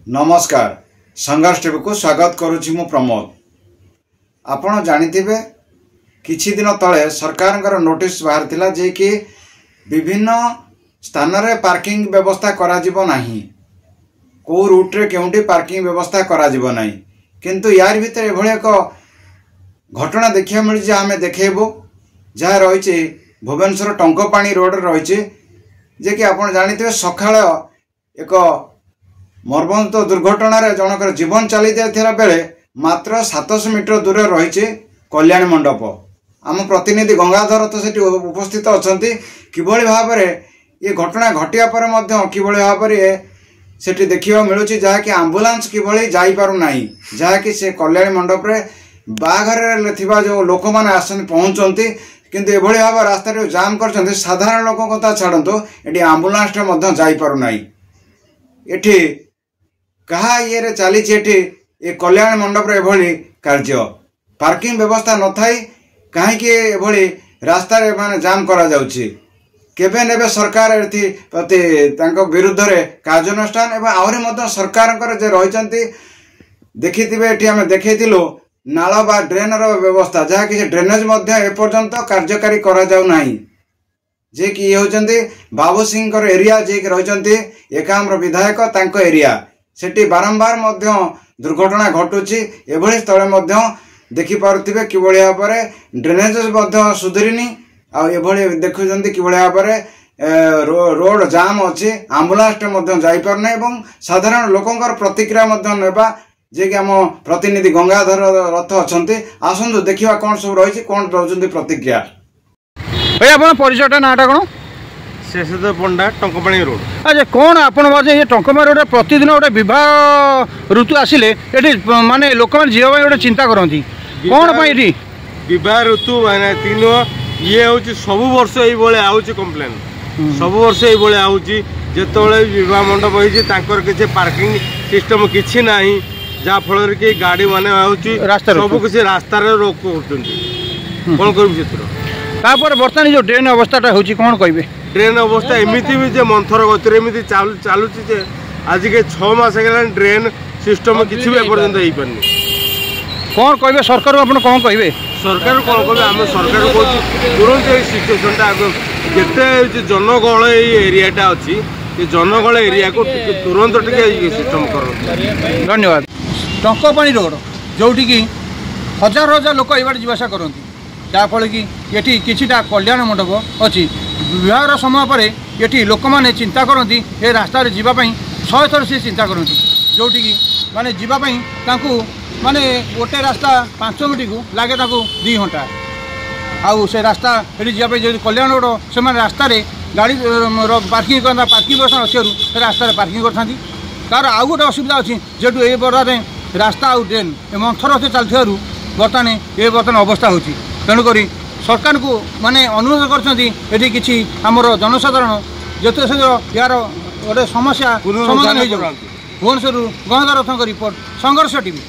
नमस्कार संघर्ष टीवी को स्वागत करुछि मु प्रमोद। आपण जानिथिबे किछि दिन तले सरकार नोटिस बाहर थिला जे कि विभिन्न स्थान रे पार्किंग व्यवस्था करा जिवो नाही, को रूट रे केउंटी पार्किंग व्यवस्था करा जिवो नाही। किंतु यार भीतर एभळे एक घटना देखिया मिल जे आमे देखेबो जहाँ रही भुवनेश्वर टंकपाणी रोड रही जे कि आपण जानिथिबे सकाळ एक मर्मंत दुर्घटना जनकर जीवन चली जाता बेले मात्र 700 मीटर दूर रही कल्याण मंडप। आम प्रतिनिधि गंगाधर तो सेठी उपस्थित अच्छा किभली भाव ये घटना घटिया पर किभली भाव सेठी देखा मिलूँ जहाँकि आंबुलांस किभली जाई पारु नाही, जहाँकि से कल्याण मंडप रे बाघर थिबा जो लोक मैंने आसन पहुँचती किंतु एभली भाव रास्ता जाम कर साधारण लोक कथा छाड़ू ये आंबुलांस जाई पारु नाही। एठी कहा ये चली ये कल्याण मंडप एभली कार्य पार्किंग व्यवस्था न थाई कहीं रास्ता माने जाम करा जाउछि। केबे नेबे सरकार प्रति विरुद्ध रे कार्यानुष्ठान एवं आहरी सरकार जे रही देखिथिबे एठी आमे देखैथिलु नाला बा ड्रेन रो व्यवस्था जहाँकि ड्रेनेज एपर्यंत कार्यकारी करा जाउ नाही, जे कि ये होचंती बाबू सिंह एरिया जे कि रही एकाम्र विधायक तांको एरिया सेठी बारंबार दुर्घटना घटुची। एभली स्थले देखि पारुथिबे किभली भाव ड्रेनेज सुधरीनी आभली देखुचंती किभली भाव रोड जाम अच्छी आंबुलांस जाई पारना एवं साधारण लोकंकर प्रतिक्रिया नेबा जे कि आम प्रतिनिधि गंगाधर रथ अच्छा आसतु देखा कौन सब रही कौन रोचंती प्रतिक्रिया। भाई आप परिचय नाटा कौन? शेषदेव पंडा टंकपाणी रोड। अच्छा कौन आप ये टंकपाणी रोड प्रतिदिन गोटे बह ऋतु आसिले ये माने लोक मैंने झील गोटे चिंता करती कौन बह ऋतु माने तीन ये हूँ सब वर्ष ये आउची कम्प्लेन सब वर्ष ये आउची जिते बह मंडप होती किसी पार्किंग सिस्टम किसी ना जहाँ फल कि गाड़ी माने सब किसी रास्तार रोक कर कौन कर बर्तमान जो ड्रेन अवस्था होची कौन कहे? ड्रेन अवस्था एमती भी जे मंथर गति एमती चलुची जे आज के 6 मास ड्रेन सिस्टम किसी भी एपर्यंत हो पारनी। कौन कहे सरकार आप कौन कहे? सरकार कौन कहे आम सरकार कह तुरंत ये सिचुएसनटा जिते जनगहल एरियाटा अच्छी जनगहल एरिया को तुरंत टे सिस्टम कर। धन्यवाद। टंकपाणी रोड जोटी की हजार हजार लोक ये जावासा करती जहाँफल कि ये किछिटा कल्याण मंडप अच्छी विवाह समय पर ये लोक मैंने चिंता करती ये रास्ता जावाई 100 थर से चिंता करती जोटी की माने जावाई माने गोटे रास्ता 5 मिनट को लगे 2 घंटा आउ से रास्ता ये जावाई जो कल्याण रोड से रास्ता गाड़ी पार्किंग करता पार्किंग व्यवस्था अच्छे रास्ता पार्किंग करती तार आउ गोटे असुविधा अच्छी जेटू ये बर्तमान रास्ता आउ ड्रेन मंथर से चलू बर्तमान अवस्था होती तेणुक सरकार को माने अनुरोध करछंती किसी आमर जनसाधारण जिते शीघ्र यार गोटे समस्या समाधान हो। भुवनेश्वर गंगाधर रथଙ୍କ रिपोर्ट संघर्ष टीवी।